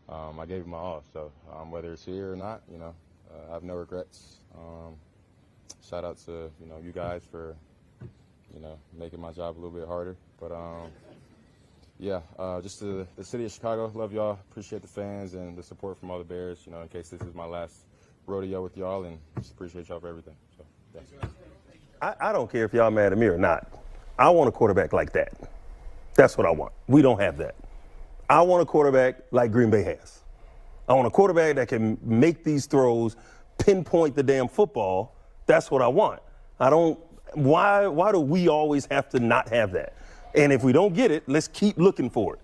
I gave it my all. So whether it's here or not, I have no regrets. Shout out to you guys for making my job a little bit harder. But yeah, just to the city of Chicago, love y'all. Appreciate the fans and the support from all the Bears. In case this is my last rodeo with y'all, and just appreciate y'all for everything. So, yeah. I don't care if y'all mad at me or not. I want a quarterback like that. That's what I want. We don't have that. I want a quarterback like Green Bay has. I want a quarterback that can make these throws, pinpoint the damn football. That's what I want. Why do we always have to not have that? And if we don't get it, let's keep looking for it.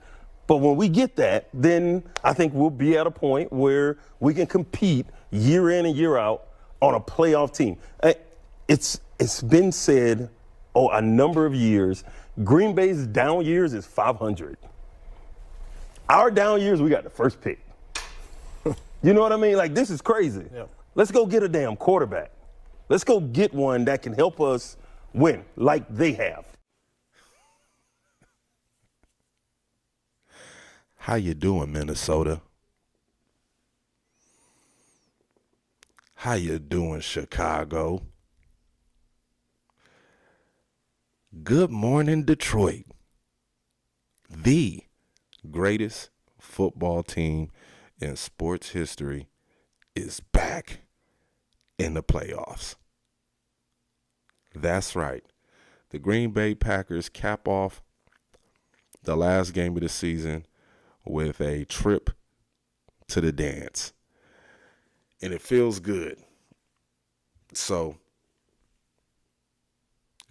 But when we get that, then I think we'll be at a point where we can compete year in and year out on a playoff team. It's been said a number of years, Green Bay's down years is 500. Our down years, we got the first pick. You know what I mean? Like, this is crazy. Yeah. Let's go get a damn quarterback. Let's go get one that can help us win like they have. How you doing, Minnesota? How you doing, Chicago? Good morning, Detroit. The greatest football team in sports history is back in the playoffs. That's right. The Green Bay Packers cap off the last game of the season with a trip to the dance. And it feels good. So,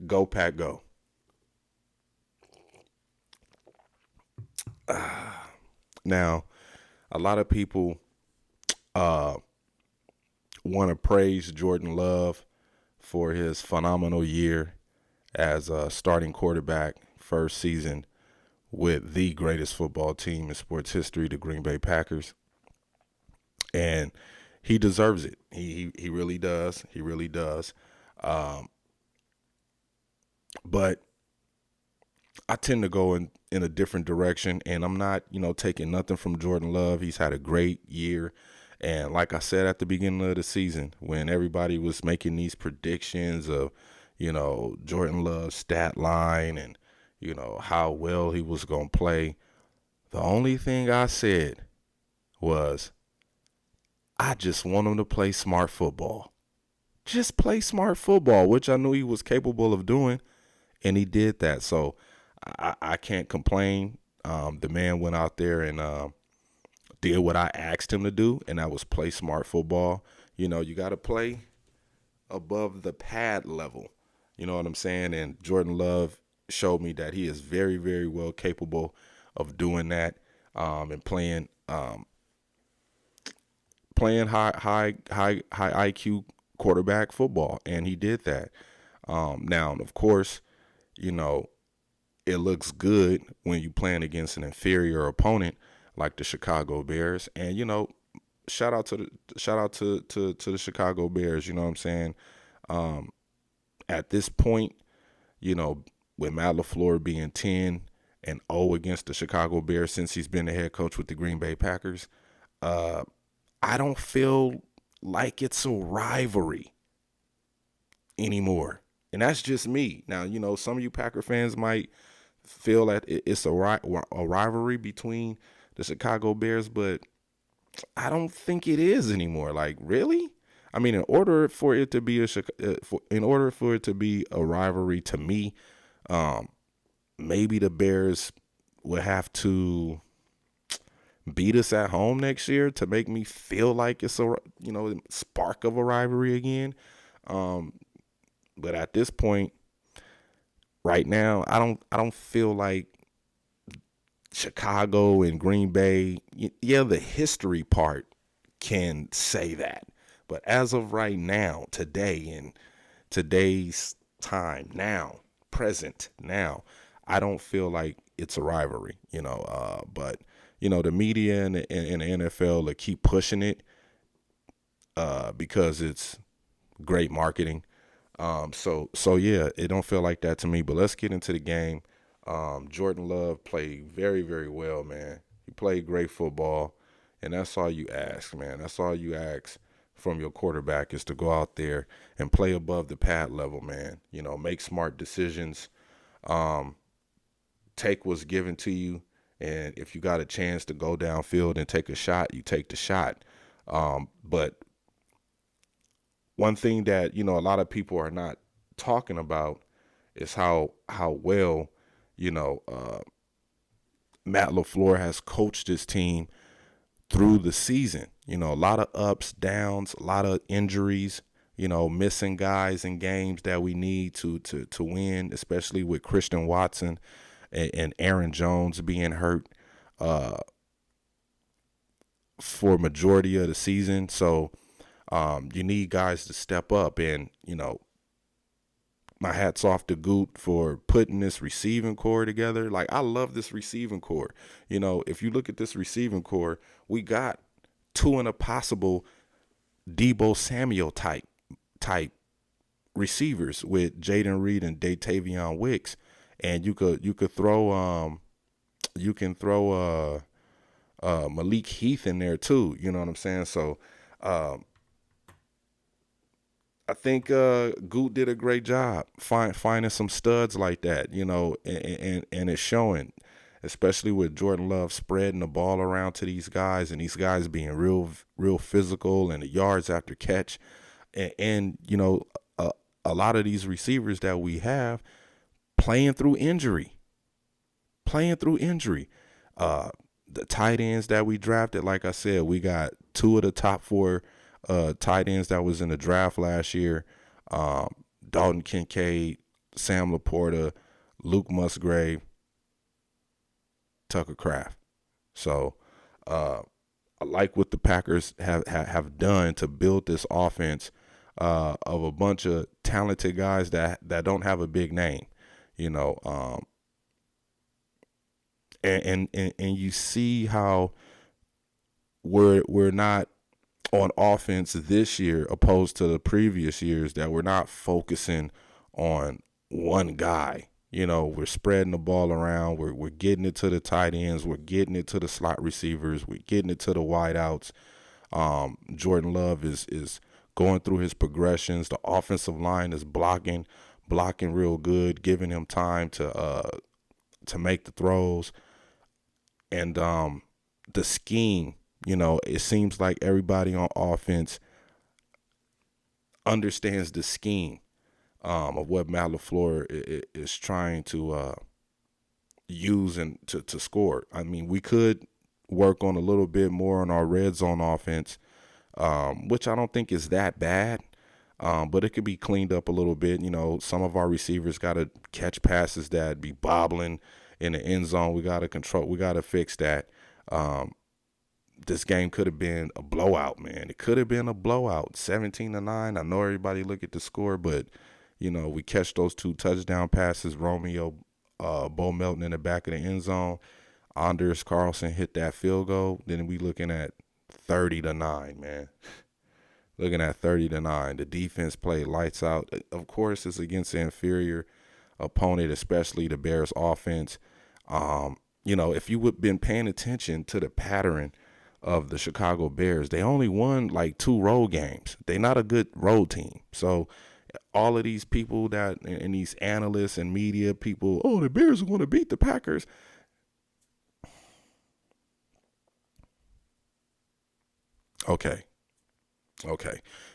go Pack go. Now, a lot of people want to praise Jordan Love for his phenomenal year as a starting quarterback, first season with the greatest football team in sports history, the Green Bay Packers. And he deserves it. He really does. He really does. But I tend to go in a different direction, and I'm not, taking nothing from Jordan Love. He's had a great year. And like I said at the beginning of the season, when everybody was making these predictions of, Jordan Love's stat line and, how well he was going to play, the only thing I said was, I just want him to play smart football. Just play smart football, which I knew he was capable of doing, and he did that. So I can't complain. The man went out there and did what I asked him to do, and that was play smart football. You got to play above the pad level. You know what I'm saying? And Jordan Love showed me that he is very, very well capable of doing that and playing high IQ quarterback football, and he did that. Now, of course, it looks good when you're playing against an inferior opponent like the Chicago Bears, and shout out to the Chicago Bears. You know what I'm saying? At this point, with Matt LaFleur being 10-0 against the Chicago Bears since he's been the head coach with the Green Bay Packers, I don't feel like it's a rivalry anymore. And that's just me. Now, some of you Packer fans might feel that it's a rivalry between the Chicago Bears, but I don't think it is anymore. Like, really? I mean, in order for it to be a rivalry to me, maybe the Bears would have to beat us at home next year to make me feel like it's a spark of a rivalry again. But at this point, right now, I don't feel like Chicago and Green Bay. Yeah, the history part can say that, but as of right now, today, in today's time, present now, I don't feel like it's a rivalry. But the media and the NFL will keep pushing it because it's great marketing. So yeah, it don't feel like that to me. But let's get into the game. Jordan Love played very, very well, man. He played great football, And that's all you ask, man. That's all you ask from your quarterback is to go out there and play above the pad level, man. You know, make smart decisions, take what's given to you, and if you got a chance to go downfield and take a shot, you take the shot. But one thing that, you know, a lot of people are not talking about is how well, you know, Matt LaFleur has coached his team through the season. You know, a lot of ups, downs, a lot of injuries, you know, missing guys in games that we need to win, especially with Christian Watson and Aaron Jones being hurt for majority of the season. So you need guys to step up. And, you know, my hat's off to Goot for putting this receiving core together. Like, I love this receiving core. You know, if you look at this receiving core, we got two in a possible Debo Samuel type receivers with Jaden Reed and Datavion Wicks, and you could throw Malik Heath in there too. You know what I'm saying? So I think Goot did a great job finding some studs like that, you know, and it's showing, especially with Jordan Love spreading the ball around to these guys and these guys being real physical and the yards after catch. And you know, a lot of these receivers that we have playing through injury. The tight ends that we drafted, like I said, we got two of the top four tight ends that was in the draft last year. Dalton Kincaid, Sam Laporta, Luke Musgrave, Tucker Kraft. So I like what the Packers have done to build this offense of a bunch of talented guys that don't have a big name, you know. And you see how we're not on offense this year opposed to the previous years, that we're not focusing on one guy. You know, we're spreading the ball around. We're getting it to the tight ends. We're getting it to the slot receivers. We're getting it to the wideouts. Jordan Love is going through his progressions. The offensive line is blocking real good, giving him time to make the throws. And the scheme, you know, it seems like everybody on offense understands the scheme of what Matt LaFleur is trying to use and to score. I mean, we could work on a little bit more on our red zone offense, which I don't think is that bad, but it could be cleaned up a little bit. You know, some of our receivers got to catch passes that be bobbling in the end zone. We got to fix that. This game could have been a blowout, man. It could have been a blowout, 17-9. I know everybody look at the score, but, you know, we catch those two touchdown passes. Romeo Bo Melton in the back of the end zone. Anders Carlson hit that field goal. Then we looking at 30-9, man. Looking at 30-9. The defense played lights out. Of course, it's against an inferior opponent, especially the Bears offense. You know, if you would have been paying attention to the pattern of the Chicago Bears, they only won like 2 road games. They're not a good road team. So all of these people and these analysts and media people, oh, the Bears are going to beat the Packers. Okay.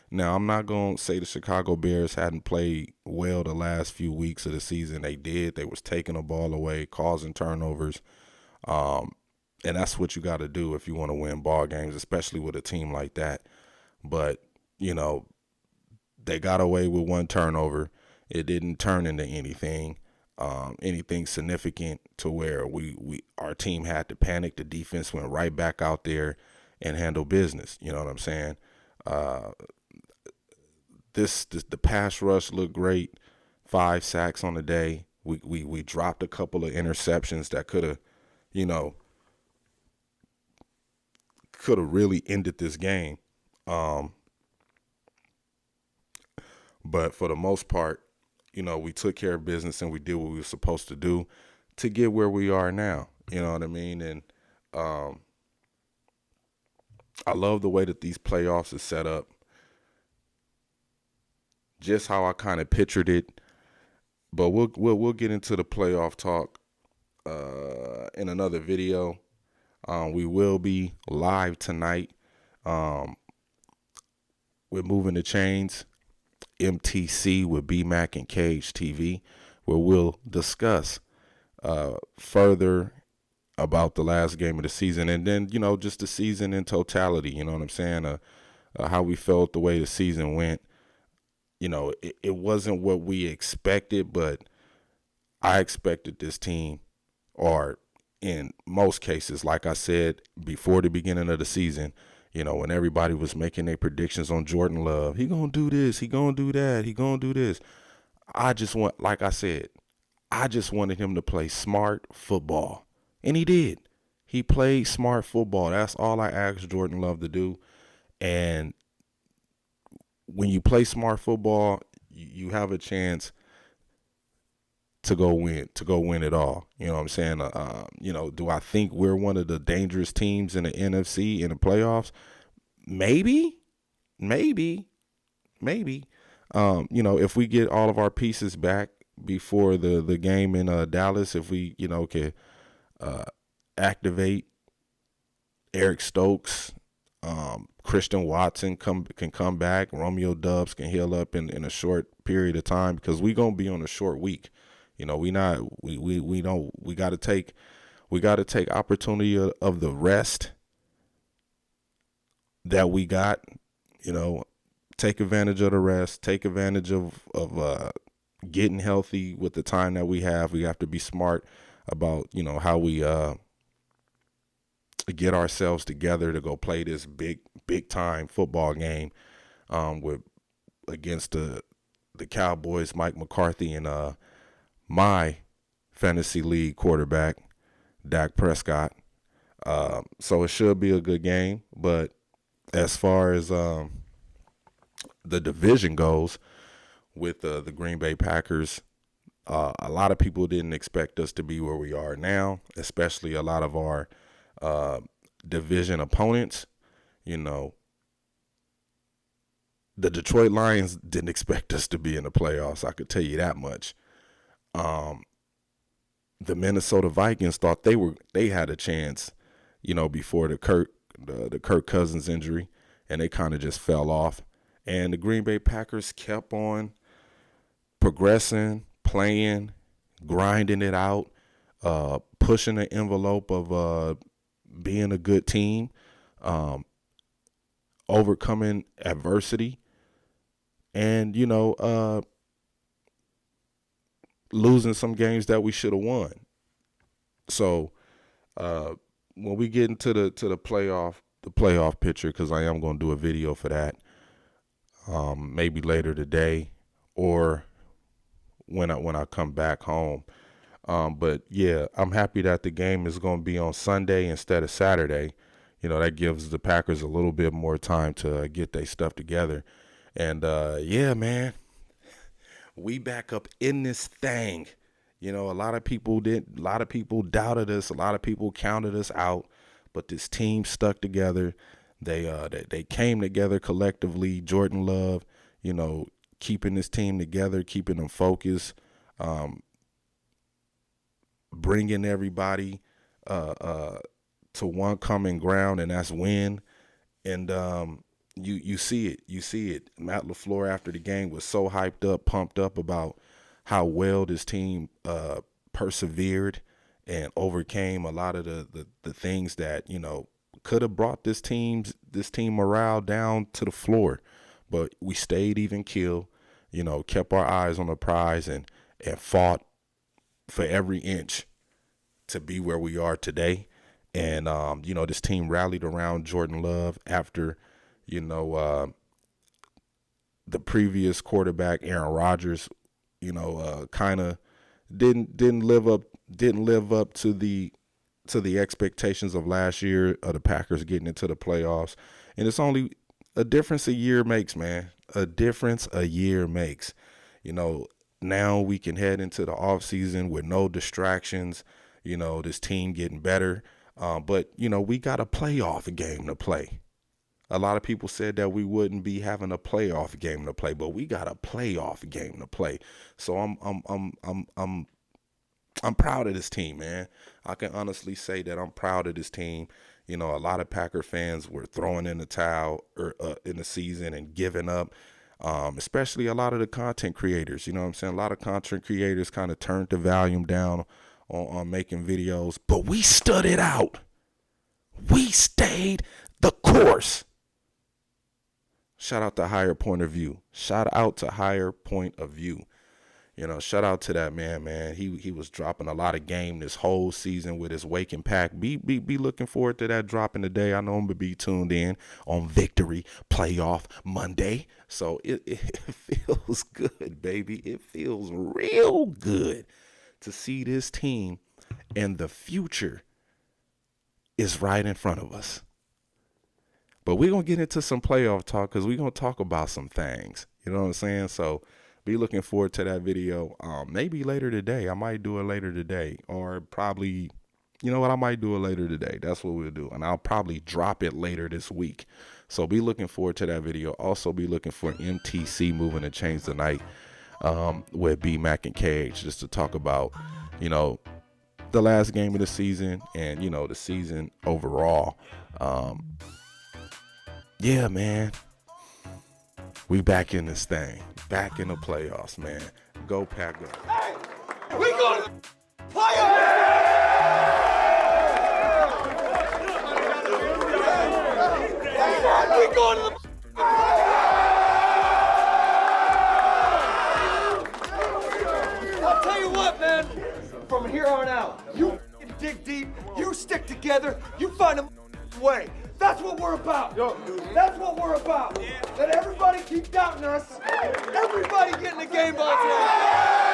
Now, I'm not going to say the Chicago Bears hadn't played well the last few weeks of the season. They did. They was taking the ball away, causing turnovers. And that's what you got to do if you want to win ball games, especially with a team like that. But, you know, they got away with 1 turnover. It didn't turn into anything significant to where our team had to panic. The defense went right back out there and handled business. You know what I'm saying? The pass rush looked great. 5 sacks on the day. We dropped a couple of interceptions that could have, you know, really ended this game. But for the most part, you know, we took care of business and we did what we were supposed to do to get where we are now. You know what I mean? And I love the way that these playoffs is set up. Just how I kind of pictured it. But we'll get into the playoff talk in another video. We will be live tonight. We're moving the chains. MTC with BMAC and Cage TV, where we'll discuss further about the last game of the season, and then, you know, just the season in totality. You know what I'm saying? How we felt the way the season went. You know, it wasn't what we expected, but I expected this team, or in most cases, like I said before the beginning of the season, you know, when everybody was making their predictions on Jordan Love, he gonna do this, he gonna do that, he gonna do this. I just wanted him to play smart football, and he did. He played smart football. That's all I asked Jordan Love to do. And when you play smart football, you have a chance to go win it all. You know what I'm saying? You know, do I think we're one of the dangerous teams in the NFC in the playoffs? Maybe. You know, if we get all of our pieces back before the game in Dallas, if we, you know, can activate Eric Stokes, Christian Watson can come back, Romeo Dubs can heal up in a short period of time, because we gonna be on a short week. You know, we got to take opportunity of the rest that we got. You know, take advantage of the rest, take advantage of getting healthy with the time that we have. We have to be smart about, you know, how we get ourselves together to go play this big time football game against the Cowboys, Mike McCarthy, and my fantasy league quarterback, Dak Prescott. So it should be a good game. But as far as the division goes with the Green Bay Packers, a lot of people didn't expect us to be where we are now, especially a lot of our division opponents. You know, the Detroit Lions didn't expect us to be in the playoffs. I could tell you that much. The Minnesota Vikings thought they had a chance, you know, before the Kirk Cousins injury, and they kind of just fell off. And the Green Bay Packers kept on progressing, playing, grinding it out, pushing the envelope of being a good team, overcoming adversity, and, you know, losing some games that we should have won. So when we get into the playoff picture, because I am going to do a video for that, maybe later today or when I come back home. But yeah, I'm happy that the game is going to be on Sunday instead of Saturday. You know, that gives the Packers a little bit more time to get their stuff together. And yeah, man, we back up in this thing. You know, a lot of people doubted us. A lot of people counted us out, but this team stuck together. They came together collectively. Jordan Love, you know, keeping this team together, keeping them focused, bringing everybody to one common ground, and that's win. And you see it. Matt LaFleur after the game was so hyped up, pumped up about how well this team persevered and overcame a lot of the things that, you know, could have brought this team morale down to the floor. But we stayed even keel, you know, kept our eyes on the prize and fought for every inch to be where we are today. And, you know, this team rallied around Jordan Love after, you know, the previous quarterback, Aaron Rodgers, you know, kind of didn't live up to the expectations of last year of the Packers getting into the playoffs. And it's only a difference a year makes, man. A difference a year makes. You know, now we can head into the offseason with no distractions. You know, this team getting better. But, you know, we got a playoff game to play. A lot of people said that we wouldn't be having a playoff game to play, but we got a playoff game to play. So I'm proud of this team, man. I can honestly say that I'm proud of this team. You know, a lot of Packer fans were throwing in the towel in the season and giving up, especially a lot of the content creators. You know what I'm saying? A lot of content creators kind of turned the volume down on making videos, but we stood it out. We stayed the course. Shout out to Higher Point of View. Shout out to Higher Point of View. You know, shout out to that man. He was dropping a lot of game this whole season with his Waking Pack. Be looking forward to that dropping today. I know I'm going to be tuned in on Victory Playoff Monday. So it feels good, baby. It feels real good to see this team, and the future is right in front of us. But we're going to get into some playoff talk because we're going to talk about some things. You know what I'm saying? So be looking forward to that video. Maybe later today. I might do it later today, or probably, you know what? I might do it later today. That's what we'll do. And I'll probably drop it later this week. So be looking forward to that video. Also be looking for MTC Moving to Change the Night with B Mac and Cage, just to talk about, you know, the last game of the season and, you know, the season overall. Yeah, man. We back in this thing. Back in the playoffs, man. Go Pack, go. Hey, we going to the playoffs! We going to the I'll tell you what, man. From here on out, you dig deep, you stick together, you find a way. That's what we're about. That's what we're about. Let everybody keep doubting us. Everybody get in the game ball tonight.